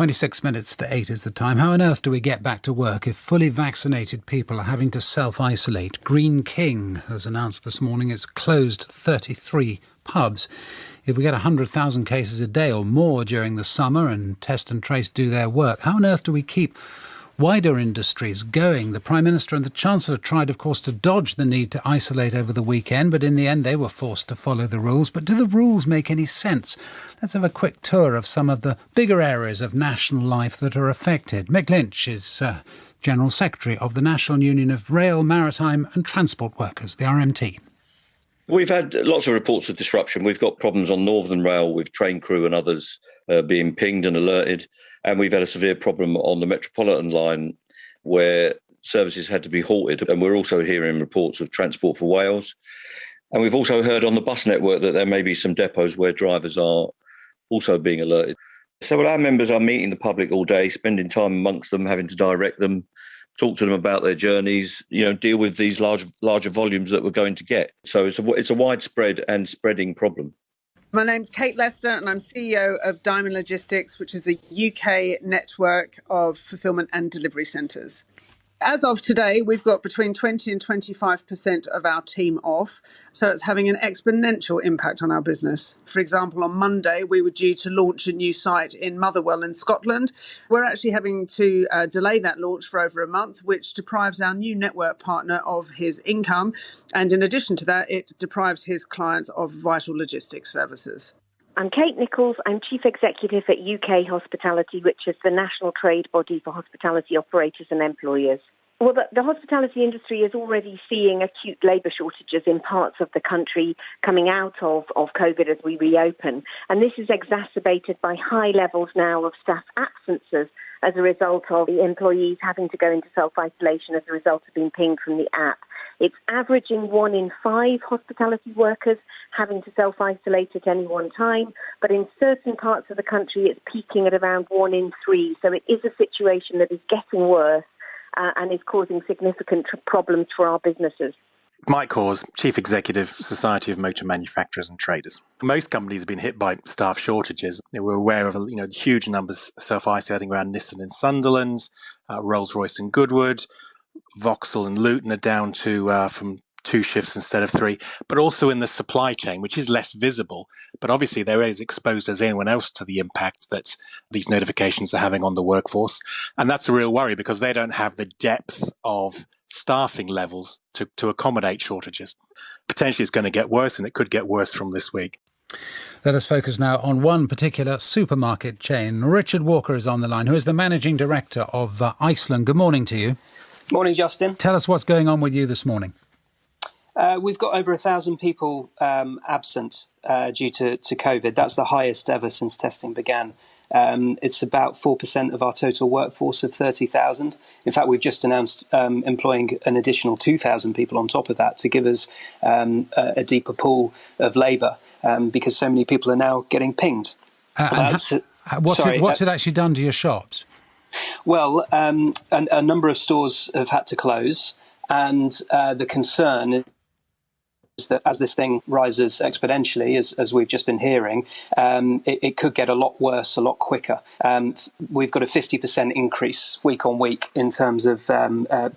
26 minutes to 8 is the time. How on earth do we get back to work if fully vaccinated people are having to self-isolate? Green King has announced this morning it's closed 33 pubs. If we get 100,000 cases a day or more during the summer and Test and Trace do their work, how on earth do we keep wider industries going? The Prime Minister and the Chancellor tried, of course, to dodge the need to isolate over the weekend, but in the end they were forced to follow the rules. But do the rules make any sense? Let's have a quick tour of some of the bigger areas of national life that are affected. Mick Lynch is General Secretary of the National Union of Rail, Maritime and Transport Workers, the RMT. We've had lots of reports of disruption. We've got problems on Northern Rail with train crew and others being pinged and alerted. And we've had a severe problem on the Metropolitan line where services had to be halted. And we're also hearing reports of Transport for Wales. And we've also heard on the bus network that there may be some depots where drivers are also being alerted. So our members are meeting the public all day, spending time amongst them, having to direct them, talk to them about their journeys, deal with these larger volumes that we're going to get. So it's a widespread and spreading problem. My name's Kate Lester and I'm CEO of Diamond Logistics, which is a UK network of fulfilment and delivery centres. As of today, we've got between 20 and 25% of our team off, so it's having an exponential impact on our business. For example, on Monday, we were due to launch a new site in Motherwell in Scotland. We're actually having to delay that launch for over a month, which deprives our new network partner of his income. And in addition to that, it deprives his clients of vital logistics services. I'm Kate Nichols. I'm Chief Executive at UK Hospitality, which is the national trade body for hospitality operators and employers. Well, the hospitality industry is already seeing acute labour shortages in parts of the country coming out of COVID as we reopen. And this is exacerbated by high levels now of staff absences as a result of the employees having to go into self-isolation as a result of being pinged from the app. It's averaging 1 in 5 hospitality workers having to self-isolate at any one time, but in certain parts of the country it's peaking at around 1 in 3. So it is a situation that is getting worse and is causing significant problems for our businesses. Mike Hawes, Chief Executive, Society of Motor Manufacturers and Traders. Most companies have been hit by staff shortages. We're aware of huge numbers self-isolating around Nissan in Sunderland, Rolls-Royce in Goodwood, Vauxhall and Luton are down to from 2 shifts instead of 3, but also in the supply chain, which is less visible. But obviously they're as exposed as anyone else to the impact that these notifications are having on the workforce. And that's a real worry because they don't have the depth of staffing levels to accommodate shortages. Potentially it's going to get worse, and it could get worse from this week. Let us focus now on one particular supermarket chain. Richard Walker is on the line, who is the Managing Director of Iceland. Good morning to you. Morning, Justin. Tell us what's going on with you this morning. We've got over 1,000 people absent due to COVID. That's the highest ever since testing began. It's about 4% of our total workforce of 30,000. In fact, we've just announced employing an additional 2,000 people on top of that to give us a deeper pool of labour because so many people are now getting pinged. What's it actually done to your shops? Well, a number of stores have had to close, and the concern is that as this thing rises exponentially, as we've just been hearing, it could get a lot worse a lot quicker. We've got a 50% increase week on week in terms of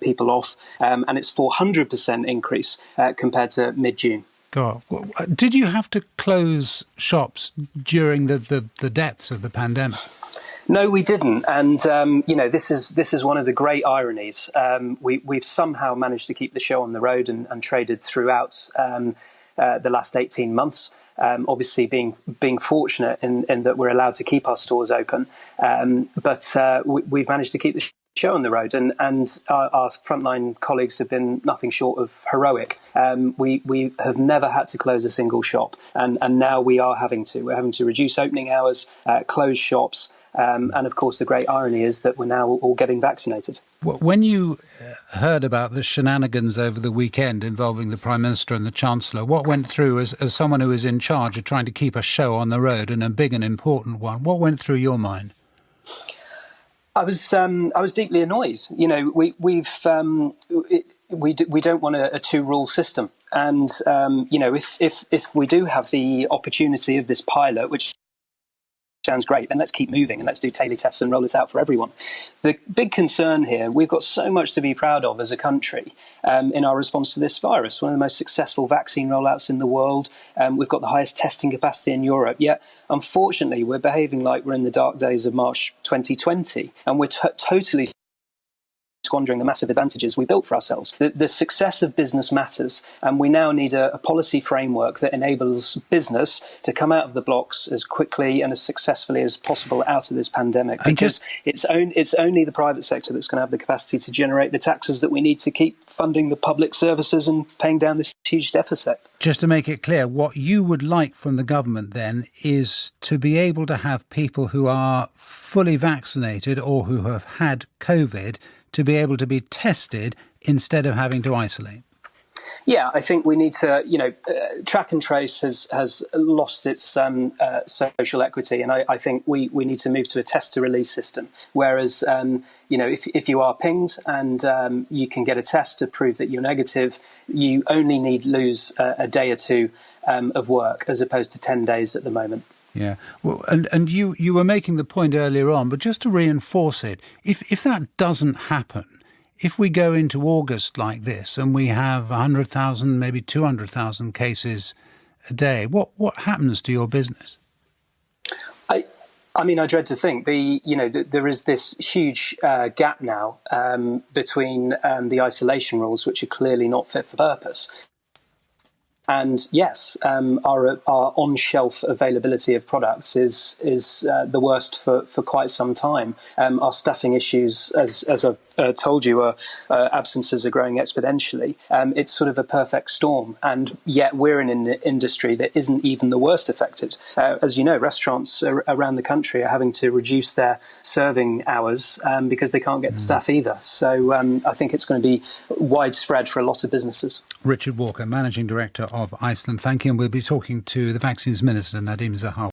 people off, and it's 400% increase compared to mid-June. God. Did you have to close shops during the depths of the pandemic? No, we didn't. And, this is one of the great ironies. We've somehow managed to keep the show on the road and traded throughout the last 18 months. Obviously being fortunate in that we're allowed to keep our stores open. But we've managed to keep the show on the road, and our frontline colleagues have been nothing short of heroic. We have never had to close a single shop, and now we are having to. We're having to reduce opening hours, close shops. And of course, the great irony is that we're now all getting vaccinated. When you heard about the shenanigans over the weekend involving the Prime Minister and the Chancellor, what went through as someone who is in charge of trying to keep a show on the road, and a big and important one? What went through your mind? I was deeply annoyed. We don't want a two-rule system, and if we do have the opportunity of this pilot, which sounds great, and let's keep moving and let's do daily tests and roll it out for everyone. The big concern here, we've got so much to be proud of as a country in our response to this virus, one of the most successful vaccine rollouts in the world. We've got the highest testing capacity in Europe, yet unfortunately we're behaving like we're in the dark days of March 2020, and we're totally squandering the massive advantages we built for ourselves. The success of business matters, and we now need a policy framework that enables business to come out of the blocks as quickly and as successfully as possible out of this pandemic, because it's only the private sector that's going to have the capacity to generate the taxes that we need to keep funding the public services and paying down this huge deficit. Just to make it clear, what you would like from the government then is to be able to have people who are fully vaccinated or who have had COVID to be able to be tested instead of having to isolate. Yeah, I think we need to, track and trace has lost its social equity. And I think we need to move to a test to release system. Whereas, if you are pinged and you can get a test to prove that you're negative, you only need lose a day or two of work as opposed to 10 days at the moment. Yeah. Well, and you were making the point earlier on, but just to reinforce it, if that doesn't happen, if we go into August like this and we have 100,000, maybe 200,000 cases a day, what happens to your business? I mean, I dread to think there is this huge gap now between the isolation rules, which are clearly not fit for purpose. And yes, our on-shelf availability of products is the worst for quite some time. Our staffing issues, as I've told you, absences are growing exponentially. It's sort of a perfect storm, and yet we're in an industry that isn't even the worst affected. As you know, restaurants around the country are having to reduce their serving hours because they can't get the staff either. So I think it's going to be widespread for a lot of businesses. Richard Walker, Managing Director of Iceland. Thank you. And we'll be talking to the Vaccines Minister, Nadine Zahawi.